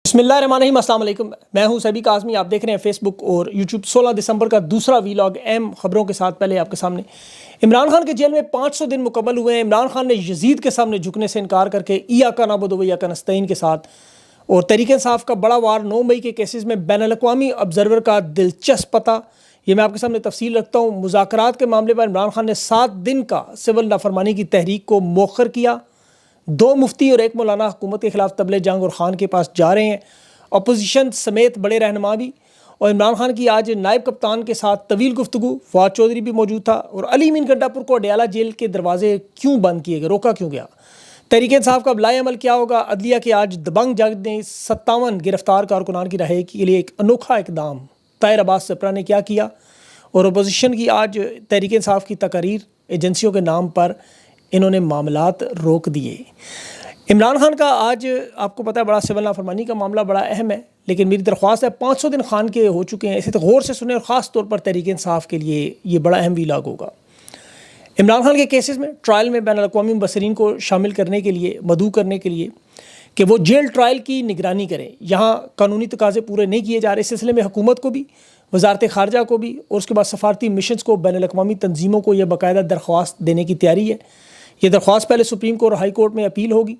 بسم اللہ الرحمن الرحیم، السلام علیکم۔ میں ہوں سبی کاظمی، آپ دیکھ رہے ہیں فیس بک اور یوٹیوب۔ 16 دسمبر کا دوسرا ویلاگ اہم خبروں کے ساتھ پہلے آپ کے سامنے۔ عمران خان کے جیل میں 500 دن مکمل ہوئے ہیں۔ عمران خان نے یزید کے سامنے جھکنے سے انکار کر کے ایاک نعبد و ایاک نستعین کے ساتھ اور تحریک انصاف کا بڑا وار 9 مئی کے کیسز میں بین الاقوامی آبزرور کا دلچسپ پتہ، یہ میں آپ کے سامنے تفصیل رکھتا ہوں۔ مذاکرات کے معاملے پر عمران خان نے 7 دن کا سول نافرمانی کی تحریک کو مؤخر کیا۔ 2 مفتی اور 1 مولانا حکومت کے خلاف طبلِ جنگ اور خان کے پاس جا رہے ہیں، اپوزیشن سمیت بڑے رہنما بھی۔ اور عمران خان کی آج نائب کپتان کے ساتھ طویل گفتگو، فواد چودھری بھی موجود تھا۔ اور علی امین گنڈا پور کو اڈیالہ جیل کے دروازے کیوں بند کیے گئے، روکا کیوں گیا، تحریک انصاف کا لائے عمل کیا ہوگا۔ عدلیہ کے آج دبنگ جج نے 57 گرفتار کارکنان کی رہائی کے لیے ایک انوکھا اقدام، طاہر عباس سپرا نے کیا کیا۔ اور اپوزیشن کی آج تحریک انصاف کی تقاریر، ایجنسیوں کے نام پر انہوں نے معاملات روک دیے۔ عمران خان کا آج آپ کو پتہ ہے بڑا سول نافرمانی کا معاملہ بڑا اہم ہے، لیکن میری درخواست ہے 500 دن خان کے ہو چکے ہیں، اسے تو غور سے سنیں اور خاص طور پر تحریک انصاف کے لیے یہ بڑا اہم ویلاگ ہوگا۔ عمران خان کے کیسز میں ٹرائل میں بین الاقوامی مبصرین کو شامل کرنے کے لیے، مدعو کرنے کے لیے کہ وہ جیل ٹرائل کی نگرانی کریں، یہاں قانونی تقاضے پورے نہیں کیے جا رہے۔ اس سلسلے میں حکومت کو بھی، وزارت خارجہ کو بھی اور اس کے بعد سفارتی مشنز کو، بین الاقوامی تنظیموں کو یہ باقاعدہ درخواست دینے کی تیاری ہے۔ یہ درخواست پہلے سپریم کورٹ اور ہائی کورٹ میں اپیل ہوگی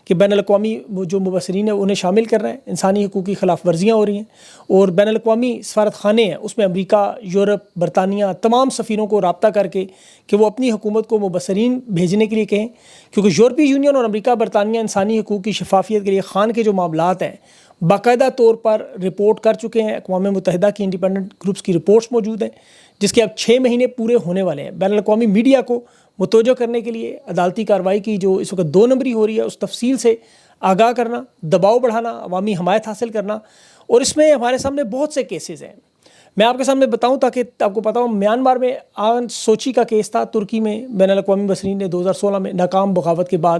کہ بین الاقوامی جو مبصرین ہیں انہیں شامل کر رہے ہیں، انسانی حقوق کی خلاف ورزیاں ہو رہی ہیں، اور بین الاقوامی سفارت خانے ہیں اس میں امریکہ، یورپ، برطانیہ، تمام سفیروں کو رابطہ کر کے کہ وہ اپنی حکومت کو مبصرین بھیجنے کے لیے کہیں، کیونکہ یورپی یونین اور امریکہ، برطانیہ انسانی حقوق کی شفافیت کے لیے خان کے جو معاملات ہیں باقاعدہ طور پر رپورٹ کر چکے ہیں۔ اقوام متحدہ کی انڈیپینڈنٹ گروپس کی رپورٹس موجود ہیں جس کے اب 6 مہینے پورے ہونے والے ہیں۔ بین الاقوامی میڈیا کو متوجہ کرنے کے لیے عدالتی کارروائی کی جو اس وقت 2 نمبری ہو رہی ہے اس تفصیل سے آگاہ کرنا، دباؤ بڑھانا، عوامی حمایت حاصل کرنا، اور اس میں ہمارے سامنے بہت سے کیسز ہیں۔ میں آپ کے سامنے بتاؤں تاکہ آپ کو پتہ ہو، میانمار میں آن سوچی کا کیس تھا، ترکی میں بین الاقوامی مبصرین نے 2016 میں ناکام بغاوت کے بعد،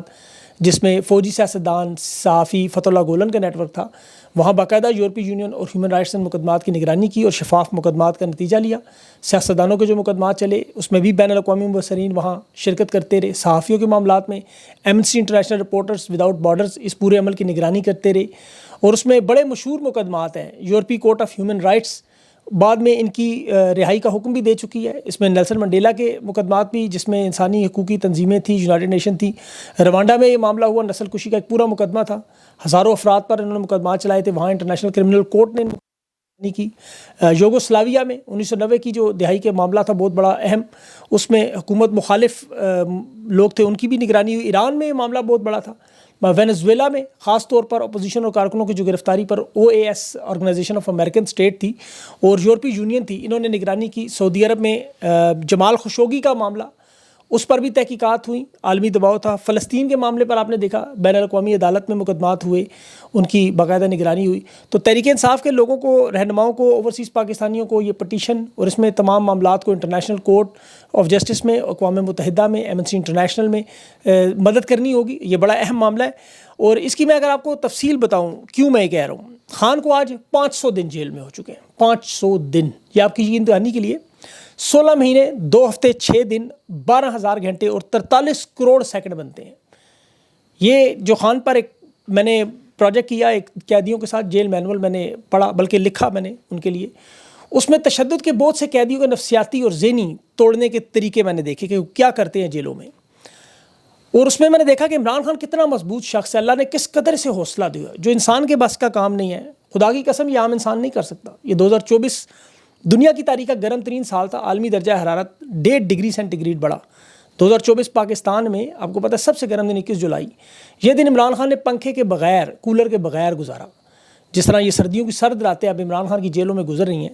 جس میں فوجی سیاستدان، صحافی فتح اللہ گولن کا نیٹ ورک تھا، وہاں باقاعدہ یورپی یونین اور ہیومن رائٹس نے مقدمات کی نگرانی کی اور شفاف مقدمات کا نتیجہ لیا۔ سیاستدانوں کے جو مقدمات چلے اس میں بھی بین الاقوامی مبصرین وہاں شرکت کرتے رہے۔ صحافیوں کے معاملات میں Amnesty International Reporters Without Borders اس پورے عمل کی نگرانی کرتے رہے، اور اس میں بڑے مشہور مقدمات ہیں۔ یورپی کورٹ آف ہیومن رائٹس بعد میں ان کی رہائی کا حکم بھی دے چکی ہے۔ اس میں نیلسن منڈیلا کے مقدمات بھی، جس میں انسانی حقوقی تنظیمیں تھیں، یونائٹڈ نیشن تھی۔ روانڈا میں یہ معاملہ ہوا، نسل کشی کا ایک پورا مقدمہ تھا، ہزاروں افراد پر انہوں نے مقدمات چلائے تھے، وہاں انٹرنیشنل کرمنل کورٹ نے نہیں کی۔ یوگوسلاویہ میں 1990 کی جو دہائی کے معاملہ تھا بہت بڑا اہم، اس میں حکومت مخالف لوگ تھے، ان کی بھی نگرانی ہوئی۔ ایران میں یہ معاملہ بہت بڑا تھا۔ وینزویلا میں خاص طور پر اپوزیشن اور کارکنوں کی جو گرفتاری پر OAS organization of American state تھی اور یورپی یونین تھی، انہوں نے نگرانی کی۔ سعودی عرب میں جمال خشوگی کا معاملہ، اس پر بھی تحقیقات ہوئیں، عالمی دباؤ تھا۔ فلسطین کے معاملے پر آپ نے دیکھا بین الاقوامی عدالت میں مقدمات ہوئے، ان کی باقاعدہ نگرانی ہوئی۔ تو تحریک انصاف کے لوگوں کو، رہنماؤں کو، اوورسیز پاکستانیوں کو یہ پٹیشن اور اس میں تمام معاملات کو انٹرنیشنل کورٹ آف جسٹس میں، اقوام متحدہ میں، ایمنسٹی انٹرنیشنل میں مدد کرنی ہوگی۔ یہ بڑا اہم معاملہ ہے، اور اس کی میں اگر آپ کو تفصیل بتاؤں کیوں میں یہ کہہ رہا ہوں۔ خان کو آج 500 دن جیل میں ہو چکے ہیں، 500 دن، یہ آپ کی یقین دہانی کے لیے 16 مہینے 2 ہفتے 6 دن 12,000 گھنٹے اور 43 کروڑ سیکنڈ بنتے ہیں۔ یہ جو خان پر ایک میں نے پروجیکٹ کیا، ایک قیدیوں کے ساتھ جیل مینول میں نے پڑھا، بلکہ لکھا میں نے ان کے لیے، اس میں تشدد کے بہت سے قیدیوں کے نفسیاتی اور ذہنی توڑنے کے طریقے میں نے دیکھے کہ وہ کیا کرتے ہیں جیلوں میں، اور اس میں نے دیکھا کہ عمران خان کتنا مضبوط شخص ہے، اللہ نے کس قدر سے حوصلہ دیا، جو انسان کے بس کا کام نہیں ہے، خدا کی قسم یہ عام انسان نہیں کر سکتا۔ یہ 2024 دنیا کی تاریخ کا گرم ترین سال تھا، عالمی درجہ حرارت 1.5 ڈگری سینٹی گریڈ بڑھا۔ 2024 پاکستان میں آپ کو پتہ ہے سب سے گرم دن 21 جولائی، یہ دن عمران خان نے پنکھے کے بغیر، کولر کے بغیر گزارا۔ جس طرح یہ سردیوں کی سرد راتیں اب عمران خان کی جیلوں میں گزر رہی ہیں،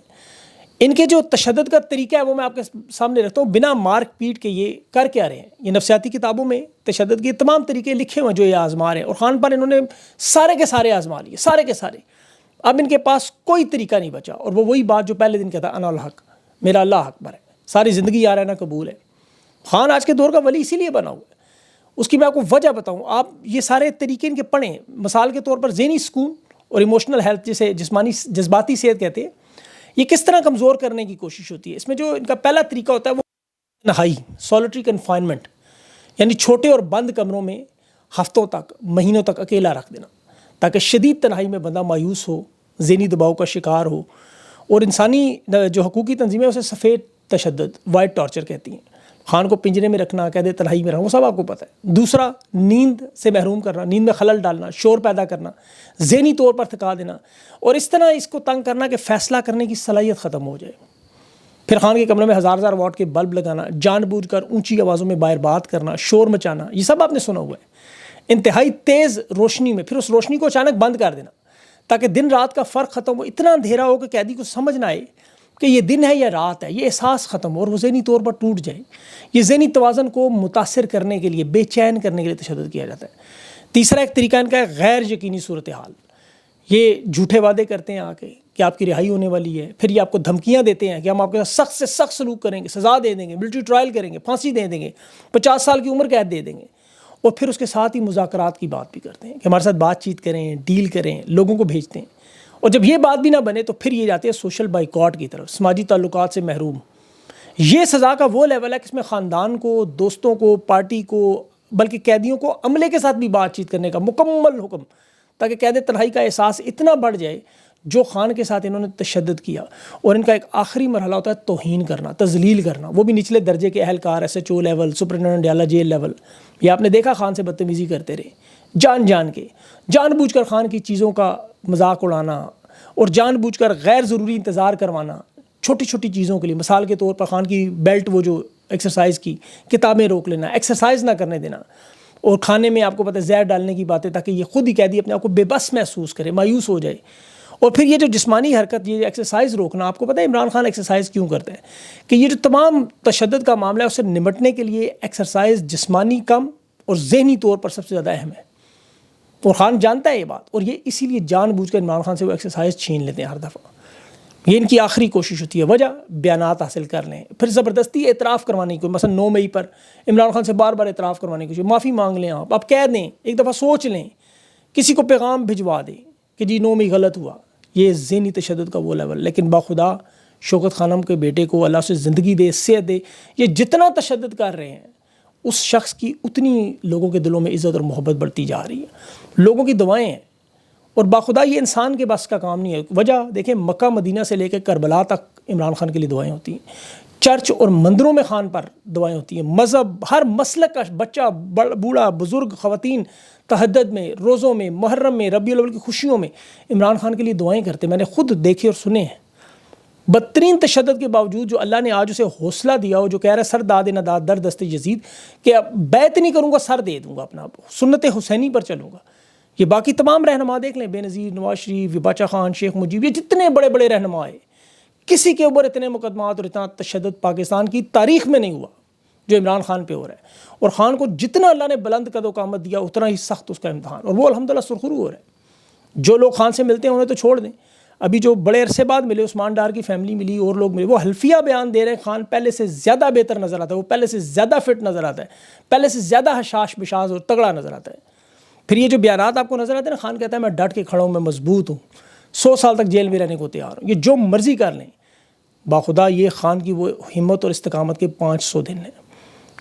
ان کے جو تشدد کا طریقہ ہے وہ میں آپ کے سامنے رکھتا ہوں، بنا مارک پیٹ کے یہ کر کے آ رہے ہیں۔ یہ نفسیاتی کتابوں میں تشدد کے تمام طریقے لکھے ہوئے جو یہ آزما رہے ہیں، اور خان پر انہوں نے سارے کے سارے آزما لیے، سارے کے سارے۔ اب ان کے پاس کوئی طریقہ نہیں بچا، اور وہ وہی بات جو پہلے دن کہتا انا الحق، میرا اللہ اکبر ہے، ساری زندگی یار ہے نا قبول ہے۔ خان آج کے دور کا ولی اسی لیے بنا ہوا ہے۔ اس کی میں آپ کو وجہ بتاؤں، آپ یہ سارے طریقے ان کے پڑھیں۔ مثال کے طور پر ذہنی سکون اور ایموشنل ہیلتھ، جسے جذباتی صحت کہتے ہیں، یہ کس طرح کمزور کرنے کی کوشش ہوتی ہے۔ اس میں جو ان کا پہلا طریقہ ہوتا ہے وہ تنہائی، سولٹری کنفائنمنٹ، یعنی چھوٹے اور بند کمروں میں ہفتوں تک، مہینوں تک اکیلا رکھ دینا۔ تاکہ شدید تنہائی میں بندہ مایوس ہو، ذہنی دباؤ کا شکار ہو، اور انسانی جو حقوقی تنظیمیں اسے سفید تشدد، وائٹ ٹارچر کہتی ہیں۔ خان کو پنجرے میں رکھنا، قید تنہائی میں رکھنا، وہ سب آپ کو پتہ ہے۔ دوسرا، نیند سے محروم کرنا، نیند میں خلل ڈالنا، شور پیدا کرنا، ذہنی طور پر تھکا دینا، اور اس طرح اس کو تنگ کرنا کہ فیصلہ کرنے کی صلاحیت ختم ہو جائے۔ پھر خان کے کمرے میں ہزار واٹ کے بلب لگانا، جان بوجھ کر اونچی آوازوں میں باہر بات کرنا، شور مچانا، یہ سب آپ نے سنا ہوا ہے۔ انتہائی تیز روشنی میں، پھر اس روشنی کو اچانک بند کر دینا تاکہ دن رات کا فرق ختم ہو، اتنا اندھیرا ہو کہ قیدی کو سمجھ نہ آئے کہ یہ دن ہے یا رات ہے، یہ احساس ختم ہو اور وہ ذہنی طور پر ٹوٹ جائے۔ یہ ذہنی توازن کو متاثر کرنے کے لیے، بے چین کرنے کے لیے تشدد کیا جاتا ہے۔ تیسرا ایک طریقہ ان کا ہے غیر یقینی صورتحال۔ یہ جھوٹے وعدے کرتے ہیں آ کے کہ آپ کی رہائی ہونے والی ہے، پھر یہ آپ کو دھمکیاں دیتے ہیں کہ ہم آپ کے ساتھ سخت سے سخت سلوک کریں گے، سزا دے دیں گے، ملٹری ٹرائل کریں گے، پھانسی دے دیں گے، 50 سال کی عمر قید دے دیں گے، اور پھر اس کے ساتھ ہی مذاکرات کی بات بھی کرتے ہیں کہ ہمارے ساتھ بات چیت کریں، ڈیل کریں، لوگوں کو بھیجتے ہیں۔ اور جب یہ بات بھی نہ بنے تو پھر یہ جاتے ہیں سوشل بائیکاٹ کی طرف، سماجی تعلقات سے محروم۔ یہ سزا کا وہ لیول ہے کہ اس میں خاندان کو، دوستوں کو، پارٹی کو، بلکہ قیدیوں کو عملے کے ساتھ بھی بات چیت کرنے کا مکمل حکم، تاکہ قید تنہائی کا احساس اتنا بڑھ جائے جو خان کے ساتھ انہوں نے تشدد کیا۔ اور ان کا ایک آخری مرحلہ ہوتا ہے توہین کرنا، تذلیل کرنا، وہ بھی نچلے درجے کے اہلکار، SHO level, superintendent Adiala jail level. یہ آپ نے دیکھا خان سے بدتمیزی کرتے رہے، جان بوجھ کر خان کی چیزوں کا مذاق اڑانا، اور جان بوجھ کر غیر ضروری انتظار کروانا چھوٹی چھوٹی چیزوں کے لیے۔ مثال کے طور پر خان کی بیلٹ، وہ جو ایکسرسائز کی، کتابیں روک لینا، ایکسرسائز نہ کرنے دینا، اور کھانے میں آپ کو پتہ ہے زہر ڈالنے کی باتیں، تاکہ یہ خود ہی قیدی اپنے آپ کو بے بس محسوس کرے، مایوس ہو جائے۔ اور پھر یہ جو جسمانی حرکت، یہ ایکسرسائز روکنا، آپ کو پتہ ہے عمران خان ایکسرسائز کیوں کرتے ہیں؟ کہ یہ جو تمام تشدد کا معاملہ ہے، اس سے نمٹنے کے لیے ایکسرسائز جسمانی کم اور ذہنی طور پر سب سے زیادہ اہم ہے، اور خان جانتا ہے یہ بات، اور یہ اسی لیے جان بوجھ کر عمران خان سے وہ ایکسرسائز چھین لیتے ہیں ہر دفعہ۔ یہ ان کی آخری کوشش ہوتی ہے۔ وجہ بیانات حاصل کر لیں، پھر زبردستی اعتراف کروانے کی، مثلا 9 مئی پر عمران خان سے بار بار اعتراف کروانے کی، معافی مانگ لیں، آپ کہہ دیں، ایک دفعہ سوچ لیں، کسی کو پیغام بھجوا دیں کہ جی 9 مئی غلط ہوا۔ یہ ذہنی تشدد کا وہ لیول۔ لیکن باخدا شوکت خانم کے بیٹے کو اللہ سے زندگی دے، صحت دے، یہ جتنا تشدد کر رہے ہیں اس شخص کی اتنی لوگوں کے دلوں میں عزت اور محبت بڑھتی جا رہی ہے، لوگوں کی دعائیں ہیں، اور باخدا یہ انسان کے بس کا کام نہیں ہے۔ وجہ دیکھیں، مکہ مدینہ سے لے کے کربلا تک عمران خان کے لیے دعائیں ہوتی ہیں، چرچ اور مندروں میں خان پر دعائیں ہوتی ہیں، مذہب، ہر مسلک کا بچہ، بوڑھا، بزرگ، خواتین تہجد میں، روزوں میں، محرم میں، ربیع الاول کی خوشیوں میں عمران خان کے لیے دعائیں کرتے ہیں۔ میں نے خود دیکھے اور سنے ہیں۔ بدترین تشدد کے باوجود جو اللہ نے آج اسے حوصلہ دیا ہو، جو کہہ رہا ہے سر داد نہ داد در دست یزید، کہ اب بیعت نہیں کروں گا، سر دے دوں گا اپنا، سنت حسینی پر چلوں گا۔ یہ باقی تمام رہنما دیکھ لیں، بے نظیر، نواز شریف، باچا خان، شیخ مجیب، یہ جتنے بڑے بڑے رہنما ہیں، کسی کے اوپر اتنے مقدمات اور اتنا تشدد پاکستان کی تاریخ میں نہیں ہوا جو عمران خان پہ ہو رہا ہے۔ اور خان کو جتنا اللہ نے بلند قد و قامت دیا، اتنا ہی سخت اس کا امتحان، اور وہ الحمدللہ سرخرو ہو رہا ہے۔ جو لوگ خان سے ملتے ہیں انہیں تو چھوڑ دیں، ابھی جو بڑے عرصے بعد ملے، عثمان ڈار کی فیملی ملی اور لوگ ملے، وہ حلفیہ بیان دے رہے ہیں خان پہلے سے زیادہ بہتر نظر آتا ہے، وہ پہلے سے زیادہ فٹ نظر آتا ہے، پہلے سے زیادہ حشاش بشاش اور تگڑا نظر آتا ہے۔ پھر یہ جو بیانات آپ کو نظر آتے ہیں نا، خان کہتا ہے میں ڈٹ کے کھڑا ہوں، میں مضبوط ہوں، 100 سال تک جیل میں رہنے کو تیار ہوں، یہ جو مرضی کر لیں۔ باخدا یہ خان کی وہ ہمت اور استقامت کے 500 دن ہیں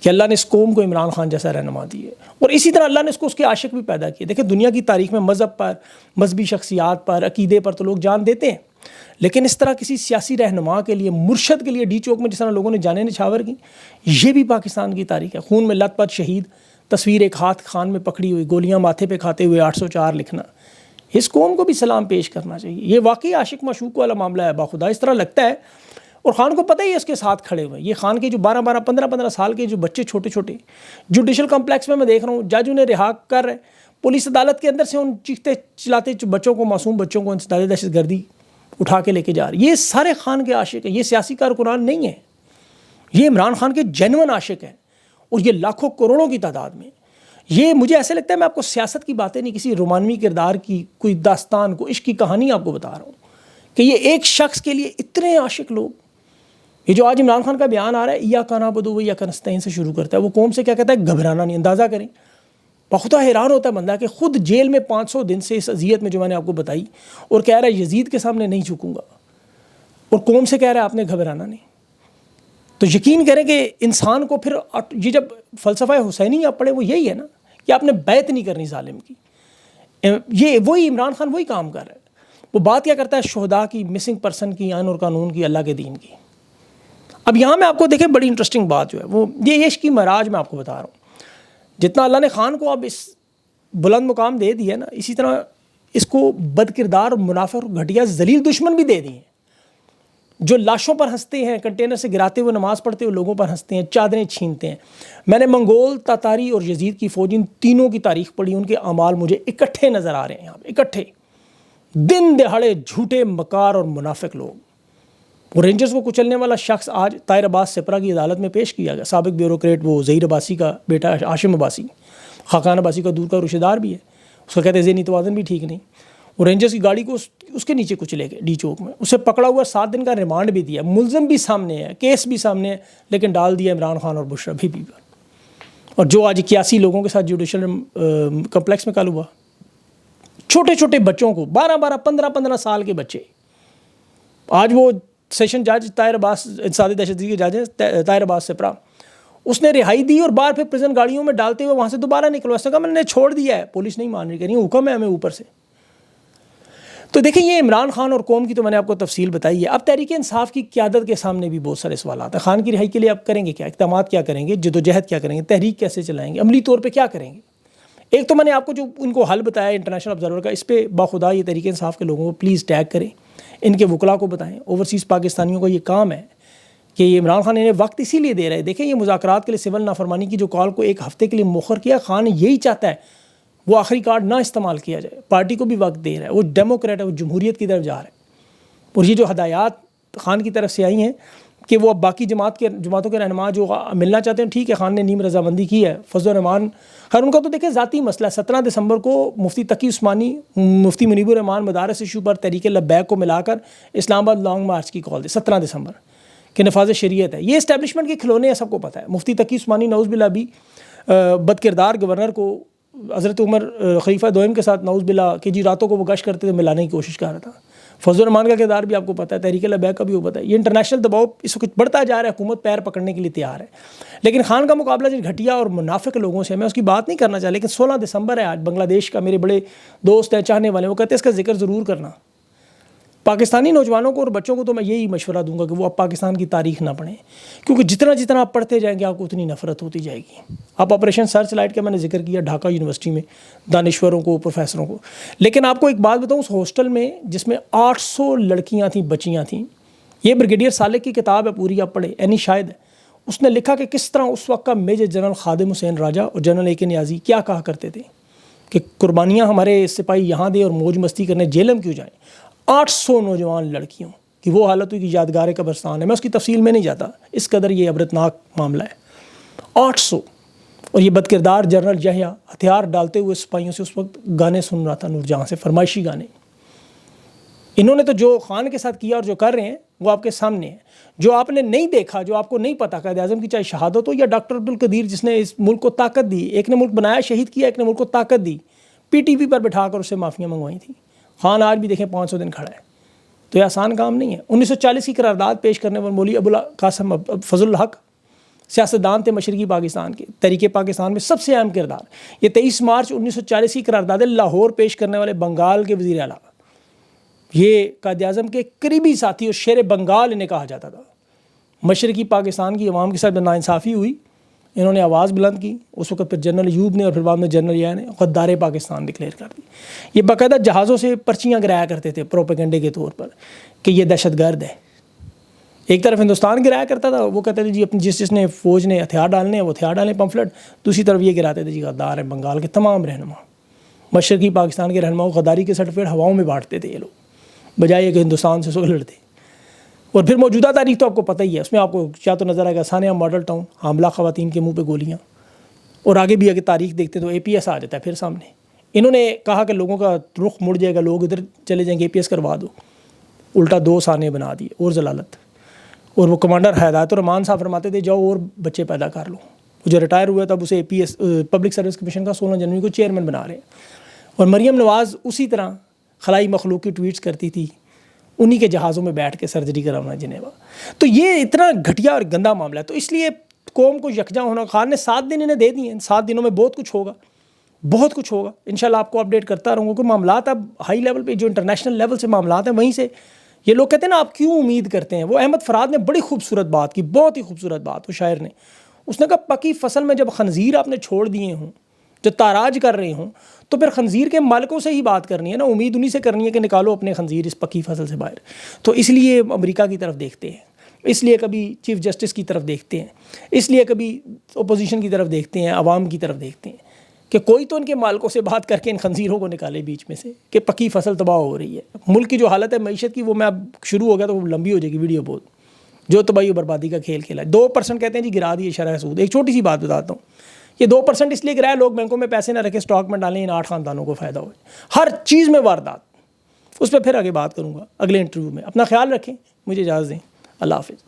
کہ اللہ نے اس قوم کو عمران خان جیسا رہنما دی ہے، اور اسی طرح اللہ نے اس کے عاشق بھی پیدا کیے۔ دیکھیں دنیا کی تاریخ میں مذہب پر، مذہبی شخصیات پر، عقیدے پر تو لوگ جان دیتے ہیں، لیکن اس طرح کسی سیاسی رہنما کے لیے، مرشد کے لیے ڈی چوک میں جس طرح لوگوں نے جانیں نچھاور کی، یہ بھی پاکستان کی تاریخ ہے۔ خون میں لت پت شہید، تصویر ایک ہاتھ خان میں پکڑی ہوئی، گولیاں ماتھے پہ کھاتے ہوئے 804 لکھنا، اس قوم کو بھی سلام پیش کرنا چاہیے۔ یہ واقعی عاشق معشوق والا معاملہ ہے باخدا، اس طرح لگتا ہے، اور خان کو پتہ ہی ہے اس کے ساتھ کھڑے ہوئے ہیں۔ یہ خان کے جو 12 15 سال کے جو بچے چھوٹے چھوٹے جوڈیشل کمپلیکس میں دیکھ رہا ہوں، جج انہیں رہا کر رہے، پولیس عدالت کے اندر سے ان چیختے چلاتے بچوں کو، معصوم بچوں کو انسداد دہشت گردی اٹھا کے لے کے جا رہے۔ یہ سارے خان کے عاشق ہیں، یہ سیاسی کارکنان نہیں ہیں، یہ عمران خان کے جینون عاشق ہیں، اور یہ لاکھوں کروڑوں کی تعداد میں۔ یہ مجھے ایسے لگتا ہے میں آپ کو سیاست کی باتیں نہیں، کسی رومانوی کردار کی کوئی داستان کو، عشق کی کہانی آپ کو بتا رہا ہوں کہ یہ ایک شخص کے لیے اتنے عاشق لوگ۔ یہ جو آج عمران خان کا بیان آ رہا ہے، ایاک نعبد و ایاک نستعین سے شروع کرتا ہے، وہ قوم سے کیا کہتا ہے؟ گھبرانا نہیں۔ اندازہ کریں، بخدا حیران ہوتا ہے بندہ کہ خود جیل میں 500 دن سے اس اذیت میں جو میں نے آپ کو بتائی، اور کہہ رہا ہے یزید کے سامنے نہیں جھکوں گا، اور قوم سے کہہ رہا ہے آپ نے گھبرانا نہیں۔ تو یقین کریں کہ انسان کو پھر یہ جب فلسفہ حسینی آپ پڑھیں، وہ یہی ہے نا کہ آپ نے بیعت نہیں کرنی ظالم کی۔ یہ وہی عمران خان وہی کام کر رہا ہے. وہ بات کیا کرتا ہے؟ شہداء کی، مسنگ پرسن کی، آئین اور قانون کی، اللہ کے دین کی. اب یہاں میں آپ کو دیکھیں بڑی انٹرسٹنگ بات جو ہے وہ یہ عشق کی معراج میں آپ کو بتا رہا ہوں. جتنا اللہ نے خان کو اب اس بلند مقام دے دیا نا، اسی طرح اس کو بد کردار، منافق اور گھٹیا ذلیل دشمن بھی دے دیے، جو لاشوں پر ہنستے ہیں، کنٹینر سے گراتے ہوئے نماز پڑھتے ہوئے لوگوں پر ہنستے ہیں، چادریں چھینتے ہیں. میں نے منگول، تاتاری اور یزید کی فوج، ان تینوں کی تاریخ پڑھی. ان کے اعمال مجھے اکٹھے نظر آ رہے ہیں یہاں پہ، اکٹھے دن دہاڑے جھوٹے، مکار اور منافق لوگ. وہ رینجرز کو کچلنے والا شخص آج طاہر عباس سپرا کی عدالت میں پیش کیا گیا. سابق بیوروکریٹ، وہ ظہیر عباسی کا بیٹا ہاشم عباسی، خاقان عباسی کا دور کا رشتہ دار بھی ہے. اس کا کہتے ہیں ذہنی توازن بھی ٹھیک نہیں. وہ رینجرز کی گاڑی کو اس کے نیچے کچلے گئے ڈی چوک میں. اسے پکڑا ہوا 7 دن کا ریمانڈ بھی دیا، ملزم بھی سامنے ہے، کیس بھی سامنے ہے، لیکن ڈال دیا عمران خان اور بشرا بی بی پر. اور جو آج 81 لوگوں کے ساتھ جوڈیشل کمپلیکس میں کل ہوا، چھوٹے چھوٹے بچوں کو، 12 15 سال کے بچے. آج وہ سیشن جج طاہر عباس، انسدادی دہشت گردی کے جج ہیں طاہر عباس سپرا، اس نے رہائی دی اور باہر پھر پریزن گاڑیوں میں ڈالتے ہوئے وہاں سے دوبارہ نکلوا. اس نے کہا میں نے چھوڑ دیا ہے، پولیس نہیں مان رہی، کہہ رہی ہے حکم ہے ہمیں اوپر سے. تو دیکھیں یہ عمران خان اور قوم کی تو میں نے آپ کو تفصیل بتائی ہے. اب تحریک انصاف کی قیادت کے سامنے بھی بہت سارے سوالات ہیں. خان کی رہائی کے لیے آپ کریں گے کیا؟ اقدامات کیا کریں گے؟ جدوجہد کیا کریں گے؟ تحریک کیسے چلائیں گے؟ عملی طور پہ کیا کریں گے؟ ایک تو میں نے آپ کو جو ان کو حل بتایا انٹرنیشنل آبزرور کا، اس پہ باخدا یہ تحریک انصاف کے لوگوں کو پلیز ٹیگ کریں، ان کے وکلاء کو بتائیں. اوورسیز پاکستانیوں کا یہ کام ہے کہ یہ عمران خان انہیں وقت اسی لیے دے رہے ہیں. دیکھیں یہ مذاکرات کے لیے سول نافرمانی کی جو کال کو 1 ہفتے کے لیے مؤخر کیا، خان یہی چاہتا ہے وہ آخری کارڈ نہ استعمال کیا جائے. پارٹی کو بھی وقت دے رہا ہے، وہ ڈیموکریٹ ہے، وہ جمہوریت کی طرف جا رہا ہے. اور یہ جو ہدایات خان کی طرف سے آئی ہیں کہ وہ اب باقی جماعتوں کے رہنما جو ملنا چاہتے ہیں، ٹھیک ہے، خان نے نیم رضامندی کی ہے. فضل الرحمان خیر ان کا تو دیکھیں ذاتی مسئلہ. 17 دسمبر کو مفتی تقی عثمانی، مفتی منیب الرحمان مدارس ایشو پر تحریک لبیک کو ملا کر اسلام آباد لانگ مارچ کی کال دی 17 دسمبر کہ نفاذ شریعت ہے. یہ اسٹیبلشمنٹ کے کھلونے ہیں، سب کو پتہ ہے. مفتی تقی عثمانی نعوذ باللہ بھی بد کردار گورنر کو حضرت عمر خلیفہ دوئم کے ساتھ نعوذ باللہ کہ جی راتوں کو وہ گشت کرتے تھے، ملانے کی کوشش کر رہا تھا. فضل الرحمان کا کردار بھی آپ کو پتہ ہے، تحریک لبیک کا بھی وہ پتہ ہے. یہ انٹرنیشنل دباؤ اس وقت بڑھتا جا رہا ہے، حکومت پیر پکڑنے کے لیے تیار ہے. لیکن خان کا مقابلہ جن گھٹیا اور منافق لوگوں سے، میں اس کی بات نہیں کرنا چاہتا، لیکن 16 دسمبر ہے آج، بنگلہ دیش کا میرے بڑے دوست ہیں، چاہنے والے، وہ کہتے ہیں اس کا ذکر ضرور کرنا. پاکستانی نوجوانوں کو اور بچوں کو تو میں یہی مشورہ دوں گا کہ وہ اب پاکستان کی تاریخ نہ پڑھیں، کیونکہ جتنا آپ پڑھتے جائیں گے آپ کو اتنی نفرت ہوتی جائے گی. آپ آپریشن سرچ لائٹ کا میں نے ذکر کیا ڈھاکہ یونیورسٹی میں دانشوروں کو، پروفیسروں کو. لیکن آپ کو ایک بات بتاؤں، اس ہاسٹل میں جس میں 800 لڑکیاں تھیں، بچیاں تھیں، یہ بریگیڈیئر سالک کی کتاب ہے پوری، آپ پڑھیں، اینی شاہد ہے. اس نے لکھا کہ کس طرح اس وقت کا میجر جنرل خادم حسین راجہ اور جنرل اے کے نیازی کیا کہا کرتے تھے کہ قربانیاں ہمارے سپاہی یہاں دیں اور موج مستی کرنے جیلم کیوں جائیں. 800 نوجوان لڑکیوں کی وہ حالت ہوئی کہ یادگار قبرستان ہے. میں اس کی تفصیل میں نہیں جاتا، اس قدر یہ عبرتناک معاملہ ہے. 800. اور یہ بد کردار جنرل یحییٰ ہتھیار ڈالتے ہوئے سپاہیوں سے اس وقت گانے سن رہا تھا نور جہاں سے، فرمائشی گانے. انہوں نے تو جو خان کے ساتھ کیا اور جو کر رہے ہیں وہ آپ کے سامنے ہے. جو آپ نے نہیں دیکھا، جو آپ کو نہیں پتا، قائد اعظم کی چاہے شہادت ہو یا ڈاکٹر عبدالقدیر جس نے اس ملک کو طاقت دی، ایک نے ملک بنایا، شہید کیا، ایک نے ملک کو طاقت دی، پی ٹی وی پر بٹھا کر اس سے معافیاں منگوائی تھیں. خان آج بھی دیکھیں 500 دن کھڑا ہے. تو یہ آسان کام نہیں ہے. 1940 کی قرارداد پیش کرنے پر مولوی ابوالقاسم فضل الحق سیاستدان تھے مشرقی پاکستان کے، تحریک پاکستان میں سب سے اہم کردار. یہ 23 مارچ 1940 کی قرارداد لاہور پیش کرنے والے بنگال کے وزیر اعلیٰ، یہ قائد اعظم کے قریبی ساتھی اور شیر بنگال انہیں کہا جاتا تھا. مشرقی پاکستان کی عوام کے ساتھ ناانصافی ہوئی، انہوں نے آواز بلند کی. اس وقت پھر جنرل ایوب نے اور پھر بعد میں جنرل یہ نے غدار پاکستان ڈکلیئر کر دی. یہ باقاعدہ جہازوں سے پرچیاں گرایا کرتے تھے پروپیگنڈے کے طور پر کہ یہ دہشت گرد ہے. ایک طرف ہندوستان گرایا کرتا تھا، وہ کہتے تھے جی اپنی جس نے فوج نے ہتھیار ڈالنے ہیں وہ ہتھیار ڈالیں پمفلٹ. دوسری طرف یہ گراتے تھے جی غدار ہے بنگال کے تمام رہنما. مشرقی پاکستان کے رہنماؤں غداری کے سرٹیفکیٹ ہواؤں میں بانٹتے تھے یہ لوگ، بجائے کہ ہندوستان سے سو لڑتے. اور پھر موجودہ تاریخ تو آپ کو پتہ ہی ہے، اس میں آپ کو کیا تو نظر آئے گا، ثانیہ ماڈل ٹاؤن، حاملہ خواتین کے منہ پہ گولیاں. اور آگے بھی اگر تاریخ دیکھتے تو اے پی ایس آ جاتا ہے پھر سامنے. انہوں نے کہا کہ لوگوں کا رخ مڑ جائے گا، لوگ ادھر چلے جائیں گے، اے پی ایس کروا دو. الٹا 2 سانے بنا دیے اور ضلالت. اور وہ کمانڈر ہدایت الرحمان صاحب فرماتے تھے جاؤ اور بچے پیدا کر لو. وہ جو ریٹائر ہوا تب اسے A P S public service commission کا 16 جنوری کو چیئرمین بنا رہے ہیں. اور مریم نواز اسی طرح خلائی مخلوق کی ٹویٹس کرتی تھی، انہی کے جہازوں میں بیٹھ کے سرجری کرانا جنیوا. تو یہ اتنا گھٹیا اور گندا معاملہ ہے. تو اس لیے قوم کو یکجا ہونا، خان نے 7 دن انہیں دے دیے ہیں، 7 دنوں میں بہت کچھ ہوگا. بہت کچھ ہوگا انشاءاللہ، آپ کو اپڈیٹ کرتا رہوں گا کہ معاملات اب ہائی لیول پہ جو انٹرنیشنل لیول سے معاملات ہیں وہیں سے یہ لوگ کہتے ہیں نا آپ کیوں امید کرتے ہیں. وہ احمد فراد نے بڑی خوبصورت بات کی، بہت ہی خوبصورت بات، وہ شاعر نے، اس نے کہا پکی فصل میں جب خنزیر آپ نے چھوڑ دیے ہوں، جو تاراج کر رہے ہوں، تو پھر خنزیر کے مالکوں سے ہی بات کرنی ہے نا، امید انہی سے کرنی ہے کہ نکالو اپنے خنزیر اس پکی فصل سے باہر. تو اس لیے امریکہ کی طرف دیکھتے ہیں، اس لیے کبھی چیف جسٹس کی طرف دیکھتے ہیں، اس لیے کبھی اپوزیشن کی طرف دیکھتے ہیں، عوام کی طرف دیکھتے ہیں کہ کوئی تو ان کے مالکوں سے بات کر کے ان خنزیروں کو نکالے بیچ میں سے کہ پکی فصل تباہ ہو رہی ہے. ملک کی جو حالت ہے معیشت کی، وہ میں اب شروع ہو گیا تو وہ لمبی ہو جائے گی ویڈیو بہت، جو تباہی و بربادی کا کھیل کھیلا ہے. 2% کہتے ہیں جی گرا دیے شرح سود. ایک چھوٹی سی بات بتاتا ہوں، یہ 2% اس لیے گرایا لوگ بینکوں میں پیسے نہ رکھے، اسٹاک میں ڈالیں، ان 8 خاندانوں کو فائدہ ہوئے. ہر چیز میں واردات. اس پہ پھر آگے بات کروں گا اگلے انٹرویو میں. اپنا خیال رکھیں، مجھے اجازت دیں. اللہ حافظ.